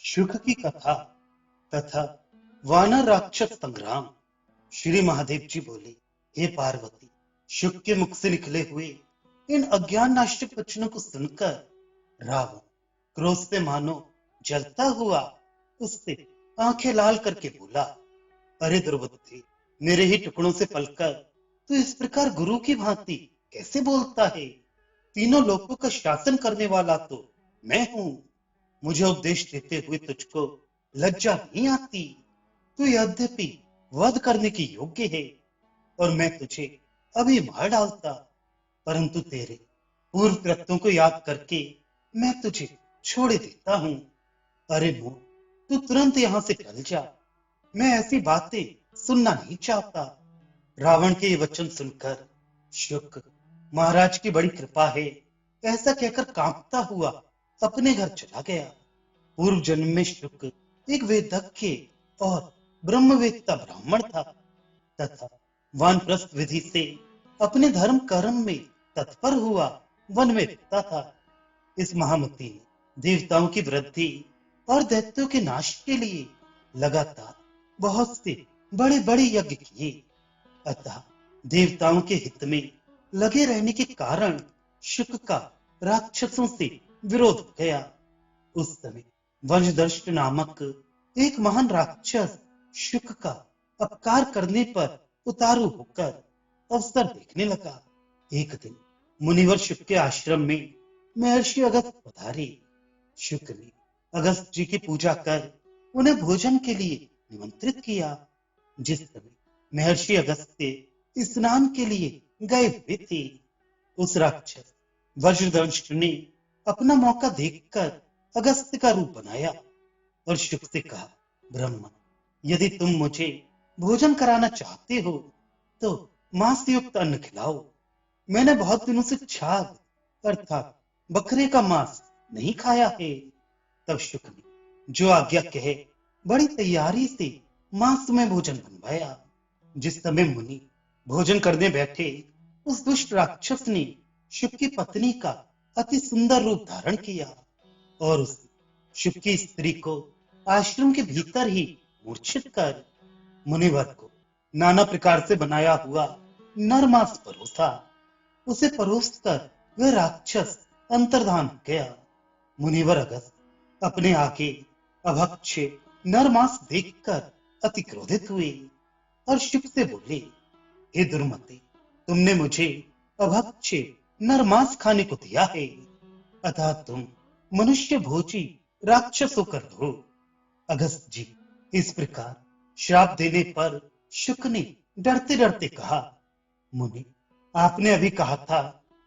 शुक की कथा तथा वानर राक्षस संग्राम। श्री महादेव जी बोले, हे पार्वती, शुक के मुख से निकले हुए इन अज्ञान नाशक वचनों को सुनकर रावण क्रोध से मानो जलता हुआ उससे आंखें लाल करके बोला, अरे दुर्बुद्धि, मेरे ही टुकड़ों से पलकर तू इस प्रकार गुरु की भांति कैसे बोलता है? तीनों लोगों का शासन करने वाला तो मैं हूं। मुझे उपदेश देते हुए तुझको लज्जा नहीं आती? तू यद्यपि वध करने की योग्य है और मैं तुझे अभी मार डालता, परंतु तेरे पूर्व कृत्यों को याद करके मैं तुझे छोड़ देता हूं। अरे मोह, तू तुरंत यहां से टल जा। मैं ऐसी बातें सुनना नहीं चाहता। रावण के ये वचन सुनकर शुक, महाराज की बड़ी कृपा है, ऐसा कहकर कांपता हुआ अपने घर चला गया। पूर्व जन्म में शुक एक वेदज्ञ और ब्रह्मवेत्ता ब्राह्मण था तथा वानप्रस्थ विधि से अपने धर्म कर्म में तत्पर हुआ वन में रहता था। इस महामती ने देवताओं की वृद्धि और दैत्यों के नाश के लिए लगातार बहुत से बड़े बड़े यज्ञ किए। अतः देवताओं के हित में लगे रहने के कारण शुक का राक्षसों से विरोध हो गया। उस समय वंशदर्ष्ट नामक एक महान राक्षस शुक का अपकार करने पर उतारू होकर अवसर देखने लगा। एक दिन मुनिवर शुक के आश्रम में महर्षि अगस्त पधारे। शुक ने अगस्त जी की पूजा कर उन्हें भोजन के लिए निमंत्रित किया। जिस समय महर्षि अगस्त से स्नान के लिए गए हुए थे, उस राक्षस वज्रदंश ने अपना मौका देखकर अगस्त का रूप बनाया और शुक से कहा, ब्रह्मा, यदि तुम मुझे भोजन कराना चाहते हो तो मांस युक्त अन्न खिलाओ। मैंने बहुत दिनों से छाग अर्थात बकरे का मांस नहीं खाया है। तब शुक ने जो आज्ञा कहे बड़ी तैयारी से मांस में भोजन बनवाया। जिस समय मुनि भोजन करने बैठे, उस दुष्ट राक्षस ने शुक की पत्नी का अति सुंदर रूप धारण किया और उसने शुक की स्त्री को आश्रम के भीतर ही मूर्छित कर मुनिवर को नाना प्रकार से बनाया हुआ नरमांस परोसा। उसे परोस कर वह राक्षस अंतर्धान हो गया। मुनिवर अगस्त अपने आगे अभक्ष्य नरमांस देखकर अति क्रोधित हुए और शुक से बोले, हे दुर्मते, तुमने मुझे अभक्ष्य नरमांस खाने को दिया है, अतः तुम मनुष्य भोजी राक्षस होकर रहो। अगस्त जी इस प्रकार श्राप देने पर शुक ने डरते डरते कहा, मुनि, आपने अभी कहा था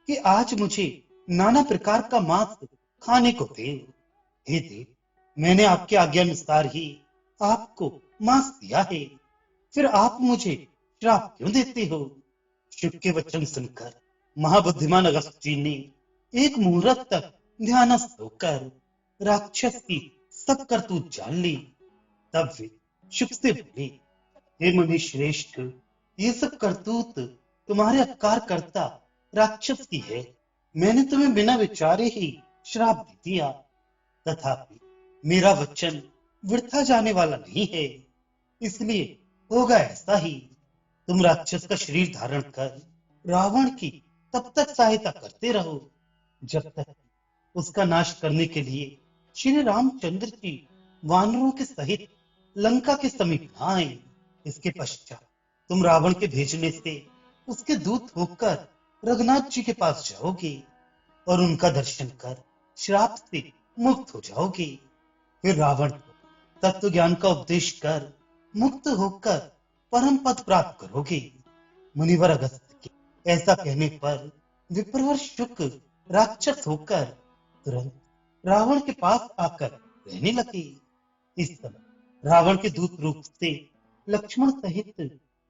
कि आज मुझे नाना प्रकार का मांस खाने को दे। हे देव, मैंने आपके आज्ञानुसार ही आपको मांस दिया है, फिर आप मुझे श्राप क्यों देते हो? शुक के वचन सुनकर महाबुद्धिमान अगस्त जी ने एक मुहूर्त तक ध्यानस्थ होकर राक्षस की सब करतूत जान ली। तब वे शुक से बोले, हे मुनि श्रेष्ठ, ये सब करतूत तुम्हारे अपकार करता राक्षस की है। मैंने तुम्हें बिना विचारे ही श्राप दे दिया, तथापि मेरा वचन वृथा जाने वाला नहीं है, इसलिए होगा ऐसा ही। तुम राक्षस का शरीर धारण कर रावण की तब तक सहायता करते रहो जब तक उसका नाश करने के लिए श्री रामचंद्र जी वानरों के सहित लंका के समीप न आए। इसके पश्चात तुम रावण के भेजने से उसके दूत होकर रघुनाथ जी के पास जाओगे और उनका दर्शन कर श्राप से मुक्त हो जाओगे। फिर रावण को तत्व ज्ञान का उपदेश कर मुक्त होकर परम पद प्राप्त करोगे। मुनिवर अगस्त के ऐसा कहने पर विप्रवर शुक राक्षस होकर तुरंत रावण के पास आकर रहने लगे। इस समय रावण के दूत रूप से लक्ष्मण सहित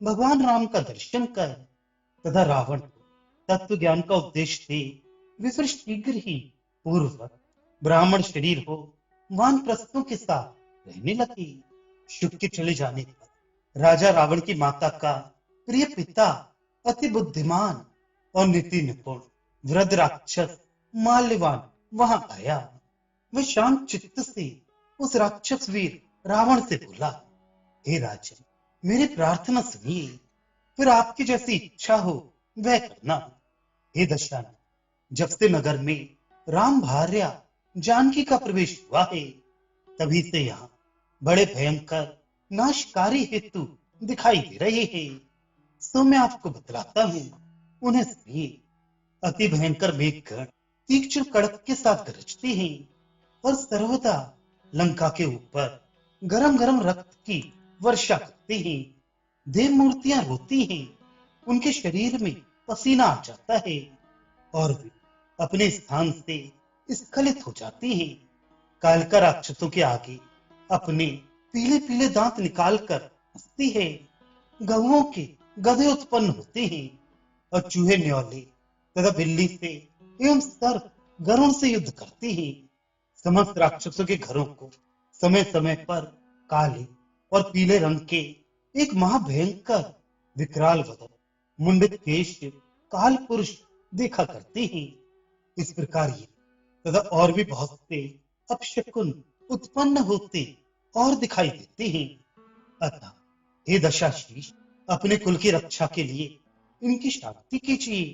भगवान राम का दर्शन कर तथा रावण को तत्व ज्ञान का उपदेश दे विप्र शीघ्र ही पूर्ववत ब्राह्मण शरीर हो वानप्रस्थों के साथ रहने लगे। शुक के चले जाने पर राजा रावण की माता का प्रिय पिता अति बुद्धिमान और नीति निपुण वृद्ध राक्षस माल्यवान वहां आया। वह शांत चित्त से उस राक्षस वीर रावण से बोला, हे राजन, मेरी प्रार्थना सुनिए, फिर आपकी जैसी इच्छा हो वह करना। हे दशरथ, जब से नगर में राम भार्या जानकी का प्रवेश हुआ है, तभी से यहाँ बड़े भयंकर नाशकारी हेतु दिखाई दे रहे हैं। सो मैं आपको बतलाता हूँ, उन्हें सुनिए। अति भयंकर मेघगण तीक्ष्ण कड़क के साथ गरजते हैं और सर्वदा लंका के ऊपर गरम गरम रक्त की वर्षा करते हैं। देव मूर्तियां रोती हैं, उनके शरीर में पसीना आ जाता है और वे अपने स्थान से स्खलित हो जाते हैं। कालिका राक्षसों के आगे अपने पीले पीले दांत निकालकर हंसती है। गहुओं के गधे उत्पन्न होते हैं और चूहे न्योले तथा बिल्ली से एवं सर्प गरुड़ से युद्ध करते हैं। समस्त राक्षसों के घरों को समय समय पर काले और पीले रंग के एक महाभयंकर विकराल वदन मुंडित केश काल पुरुष देखा करते हैं। इस प्रकार ये तथा और भी बहुत से अपशकुन उत्पन्न होते और दिखाई देते हैं। अतः हे दशाशीष, अपने कुल की रक्षा के लिए इनकी शांति कीजिए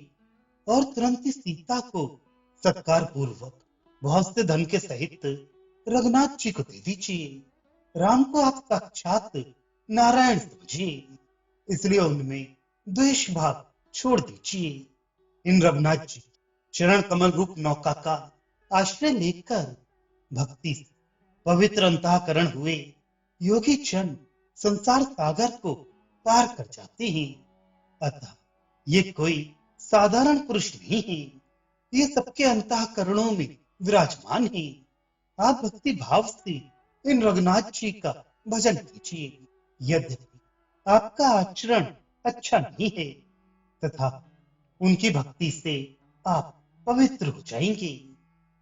और तुरंत ही सीता को सत्कार पूर्वक बहुत से धन के सहित रघुनाथ जी को दे दीजिए। राम को आप साक्षात नारायण समझिए, इसलिए उनमें द्वेष भाव छोड़ दीजिए। इन रघुनाथ जी चरण कमल रूप नौका का आश्रय लेकर भक्ति से पवित्र अंतःकरण हुए योगी जन संसार सागर को पार कर जाते हैं। अतः ये कोई साधारण पुरुष नहीं है, ये सबके अंतःकरणों में विराजमान है। आप भक्ति भाव से इन रघुनाथ जी का भजन कीजिए। यद्यपि आपका आचरण अच्छा नहीं है, तथा उनकी भक्ति से आप पवित्र हो जाएंगे।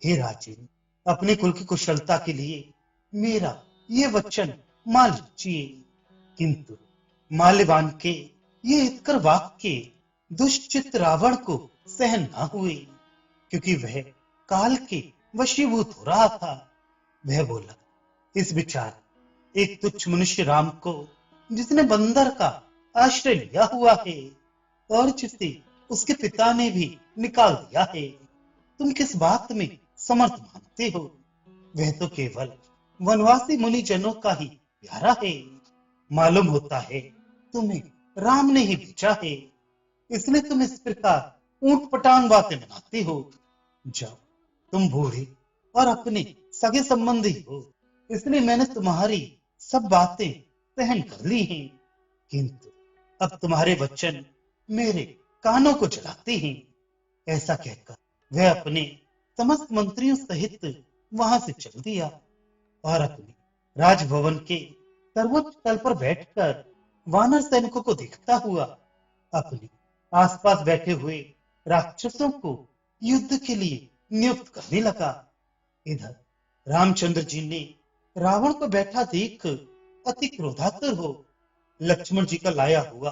हे राजन, अपने कुल की कुशलता के लिए मेरा ये वचन मान लीजिए। किंतु माल्यवान के ये हितकर वाक्य दुष्चित रावण को सहन न हुए, क्योंकि वह काल के वशीभूत हो रहा था। वह बोला, इस विचार एक तुच्छ मनुष्य राम को, जिसने बंदर का आश्रय लिया हुआ है और जिसे उसके पिता ने भी निकाल दिया है, तुम किस बात में समर्थ मानते हो? वह तो केवल वनवासी मुनि जनों का ही प्यारा है। मालूम होता है तुम्हें राम ने ही भेजा है, इसलिए तुम इस प्रकार ऊंट पटांग बातें बनाते हो। जाओ, तुम बूढ़े और अपने सगे संबंधी हो, इसलिए मैंने तुम्हारी सब बातें सहन कर ली हैं। किंतु अब तुम्हारे वचन मेरे कानों को जलाते हैं। ऐसा कहकर वह अपने समस्त मंत्रियों सहित वहां से चल दिया और अपने राजभवन के सर्वोच्च तल पर बैठकर वानर सैनिकों को देखता हुआ अपने आसपास बैठे हुए राक्षसों को युद्ध के लिए नियुक्त करने लगा। इधर रामचंद्र जी ने रावण को बैठा देख अति क्रोधातुर हो लक्ष्मण जी का लाया हुआ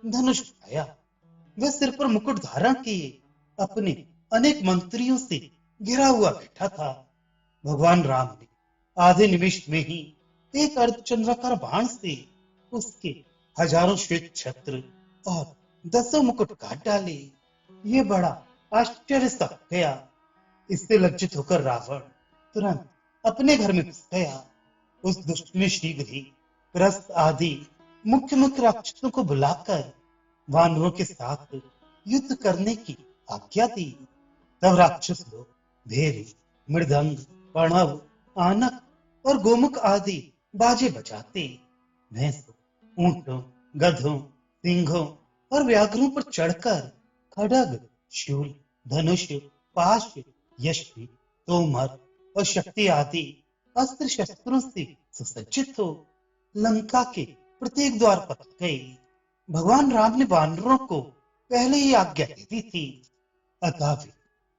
धनुष उठाया। वह सिर पर मुकुट धारण किए अपने अनेक मंत्रियों से घिरा हुआ बैठा था। भगवान राम ने आधे निमिष में ही एक अर्धचंद्राकार बाण से उसके हजारों श्वेत छत्र और दसों मुकुट काट डाले। ये बड़ा आश्चर्य सा हो गया। इससे लज्जित होकर रावण तुरंत अपने घर में घुस गया। उस दुष्ट ने शीघ्र ही प्रस्थ आदि मुख्य मुख्य राक्षसों को बुलाकर वानरों के साथ युद्ध करने की आज्ञा दी। तब राक्षस लोग भेरी, मृदंग, प्रणव, आनक और गोमुख आदि बाजे बजाते भैंसों, ऊंटों, गधों, सिंहों और व्याघ्रों पर चढ़कर खड्ग, शूल, धनुष, पाश, यष्टि, तोमर और शक्ति आदि अस्त्र शस्त्रों से सुसज्जित हो लंका के प्रत्येक द्वार पर गए। भगवान राम ने वानरों को पहले ही आज्ञा दे दी थी। अतः वे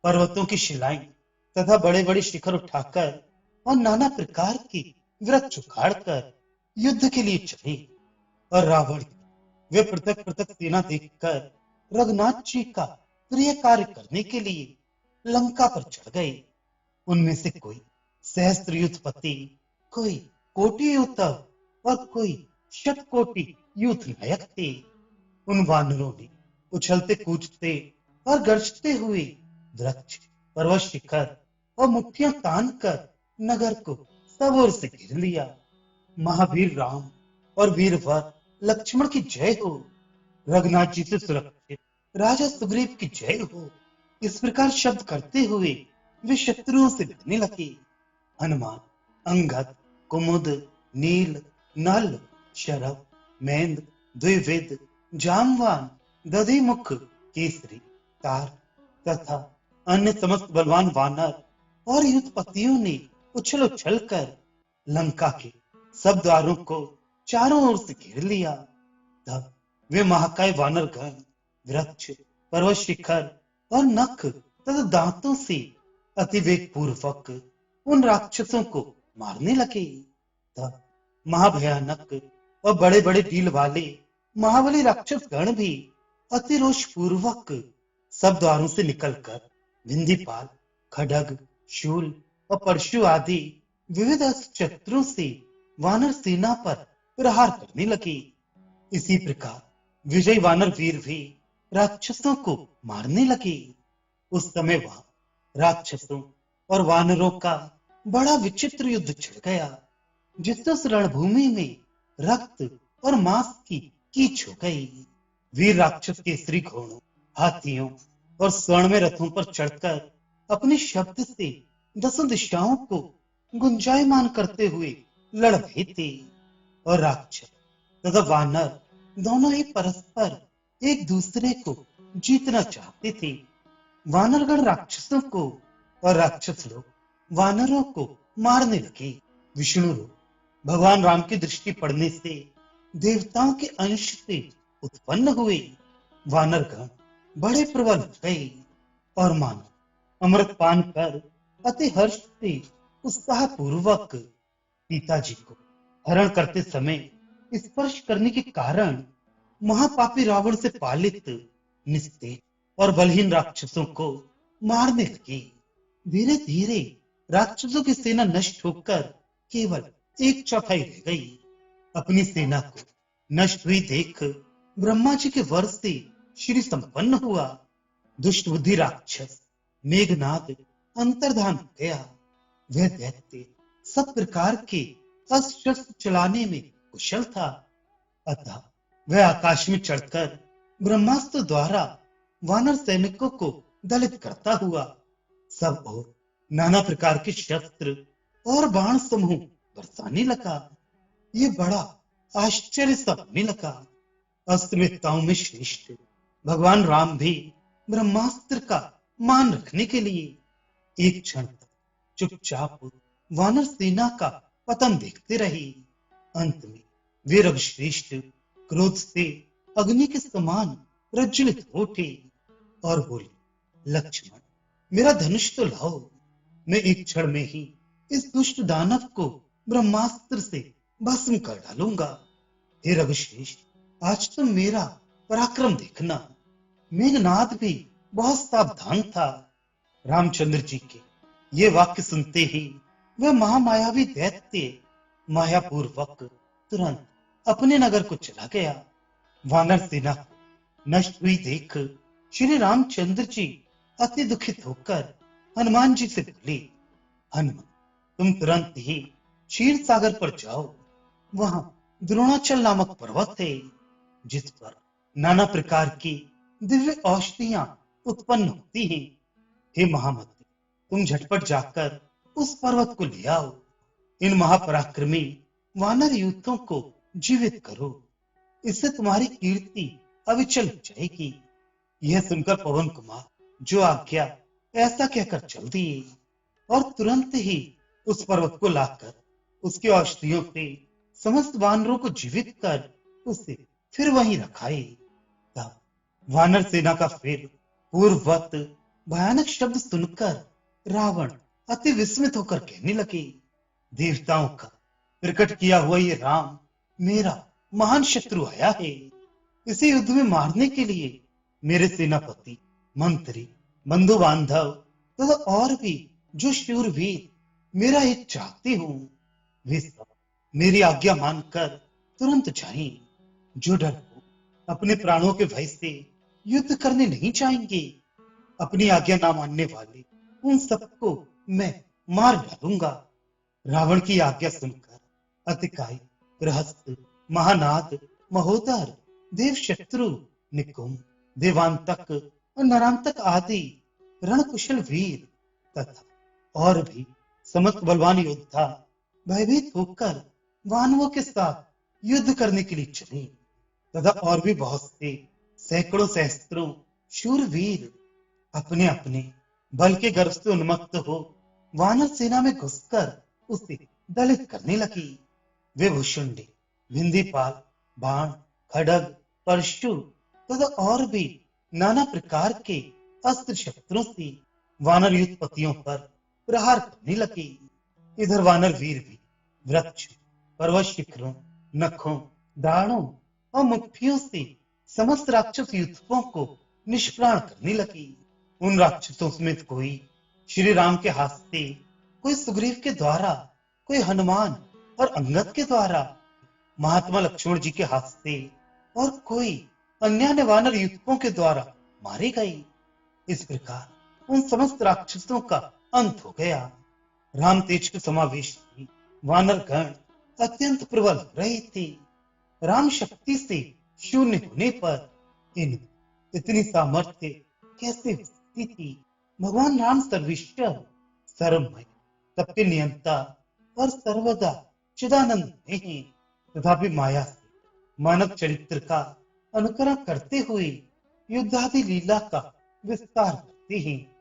पर्वतों की शिलाएं तथा बड़े बड़े शिखर उठाकर और नाना प्रकार के वृक्ष उखाड़कर युद्ध के लिए चले और रावण की वे पृथक पृथक सेना देखकर रघुनाथ जी का प्रिय कार्य करने के लिए लंका पर चढ़ गए। उनमें से कोई सहस्त्र युद्धपति, कोई कोटि योद्धा और कोई शतकोटि युद्ध नायक थे। उन वानरों ने उछलते कूदते और गरजते हुए वृक्ष, पर्वत शिखर और मुट्ठियां तान कर नगर को सब ओर से घेर लिया। महावीर राम और वीरवर लक्ष्मण की जय हो। रघुनाथ जी से सुरक्षित राजा सुग्रीव की जय हो। इस प्रकार शब्द करते हुए वे शत्रुओं से भिड़ने लगे। हनुमान, अंगद, कुमुद, नील, नल, शरभ, मेंद, द्विविद, जामवान, दधिमुख, केसरी, तार तथा अन्य समस्त बलवान वानर और युद्धपतियों ने उछल उछल कर लंका के सब द्वारों को चारों ओर से घेर लिया। तब वे महाकाय वानरगण वृक्ष, पर्वत शिखर और नख तथा दांतों से अतिवेग पूर्वक उन राक्षसों को मारने लगे। तब महाभयानक और बड़े बड़े ढील वाले महाबली राक्षस गण भी अतिरोष पूर्वक सब द्वारों से निकलकर विंध्यपाल, खड्ग, शूल और परशु आदि विविध अस्त्र से वानर सेना पर प्रहार करने लगे। इसी प्रकार विजयी वानर वीर भी राक्षसों को मारने लगे। उस समय वहां राक्षसों और वानरों का बड़ा विचित्र युद्ध छिड़ गया, जिससे उस रणभूमि में रक्त और मांस की कीच हो गई। वीर राक्षस केसरी घोड़ों, हाथियों और स्वर्ण में रथों पर चढ़कर अपने शब्द से दसों दिशाओं को गुंजायमान करते हुए लड़ रहे थे। और राक्षस तथा वानर दोनों ही परस्पर एक दूसरे को जीतना चाहते थे। वानरगण राक्षसों को और राक्षस लोग वानरों को मारने लगे। विष्णु लोग भगवान राम की दृष्टि पड़ने से देवताओं के अंश से उत्पन्न हुए। वानरगण बड़े प्रबल हो गए और मानो अमृत पान कर अति हर्ष से उत्साह पूर्वक पिताजी को हरण करते समय स्पर्श करने के कारण महापापी रावण से पालित निस्तेज और बलहीन राक्षसों को मारने लगे। धीरे धीरे राक्षसों की सेना नष्ट होकर केवल एक चौथाई रह गई। अपनी सेना को नष्ट हुई देख ब्रह्मा जी के वर से श्री संपन्न हुआ। दुष्ट बुद्धि राक्षस मेघनाद अंतर्धान हो गया। वह दैत्य सब प्रकार के अस्त्र शस्त्र चलाने में कुशल था। अतः वह आकाश में चढ़कर ब्रह्मास्त्र द्वारा वानर सैनिकों को दलित करता हुआ सब ओर नाना प्रकार के शस्त्र और बाण समूह बरसाने लगा। ये बड़ा आश्चर्य सा होने लगा। अस्त्रवेत्ताओं में श्रेष्ठ भगवान राम भी ब्रह्मास्त्र का मान रखने के लिए एक क्षण तक चुपचाप वानर सेना का पतन देखते रहे। अंत में वे रघुश्रेष्ठ क्रोध से अग्नि के समान प्रज्वलित हो उठे और बोले, लक्ष्मण, मेरा धनुष तो लाओ। मैं एक क्षण में ही इस दुष्ट दानव को ब्रह्मास्त्र से भस्म कर डालूंगा। हे रघुश्रेष्ठ, आज तुम मेरा पराक्रम देखना। मेघनाद भी बहुत सावधान था। रामचंद्र जी के ये वाक्य सुनते ही वह महामायावी दैत्य मायापूर्वक तुरंत अपने नगर को चला गया। वानर सेना को नष्ट हुई देख श्री रामचंद्र जी अति दुखित होकर हनुमान जी से बोले, हनुमान, तुम तुरंत ही क्षीर सागर पर जाओ। वहां द्रोणाचल नामक पर्वत है, जिस पर नाना प्रकार की दिव्य औषधियां उत्पन्न होती हैं। हे महामती, तुम झटपट जाकर उस पर्वत को ले आओ। इन महापराक्रमी वानर यूथों को जीवित करो। इससे तुम्हारी कीर्ति अविचल हो जाएगी। यह सुनकर पवन कुमार जो आज्ञा ऐसा कहकर चल दिए और तुरंत ही उस पर्वत को लाकर उसकी औषधियों से समस्त वानरों को जीवित कर उसे फिर वहीं रखाए। तब वानर सेना का फिर पूर्ववत भयानक शब्द सुनकर रावण अति विस्मित होकर कहने लगे, देवताओं का प्रकट किया हुआ ये राम मेरा महान शत्रु आया है। इसे युद्ध में मारने के लिए मेरे सेनापति, मंत्री, बंधु बांधव तथा और भी जो शूरवीर मेरा हित चाहते हो, वे सब मेरी आज्ञा मानकर तुरंत जाएं। जो डरपोक अपने प्राणों के भय से युद्ध करने नहीं चाहेंगे, अपनी आज्ञा ना मानने वाले उन सबको मैं मार डालूंगा। रावण की आज्ञा सुनकर अतिकाय, रहस्य, महानाद, महोदर, देव शत्रु, निकुंभ, देवांतक और नरांतक आदि रणकुशल वीर तथा और भी समस्त बलवान योद्धा भयभीत होकर दानवों के साथ युद्ध करने के लिए चले तथा और भी बहुत से सैकड़ों सहस्त्रों शूरवीर अपने अपने बल के गर्व से उन्मत्त हो वानर सेना में घुसकर उसे दलित करने लगी। वे भुशुंडी, भिंदीपाल, बाण, खड्ग, परशु तथा और भी नाना प्रकार के अस्त्र शस्त्रों से वानर युद्धपतियों पर प्रहार करने लगे। इधर वानर वीर भी वृक्ष, पर्वत शिखरों, नखों, दाढ़ों और मुट्ठियों से समस्त राक्षस युद्धकों को निष्प्राण करने लगी। उन राक्षसों में कोई श्री राम के हाथ से, कोई सुग्रीव के द्वारा, कोई हनुमान और अंगद के द्वारा, महात्मा लक्ष्मण जी के हाथ से और कोई अन्य वानर युद्धकों के द्वारा मारे गए। इस प्रकार उन समस्त राक्षसों का अंत हो गया। राम तेज के समावेश से वानर गण अत्यंत प्रबल हो रहे थे। राम शक्ति से शून्य होने पर इन इतनी सामर्थ्य कैसे हो सकती थी। भगवान राम सर्वेश्वर, सर्वमय, सबके नियंता और सर्वदा चिदानंद में हैं। तथापि माया से मानव चरित्र का अनुकरण करते हुए युद्धादि लीला का विस्तार करते हैं।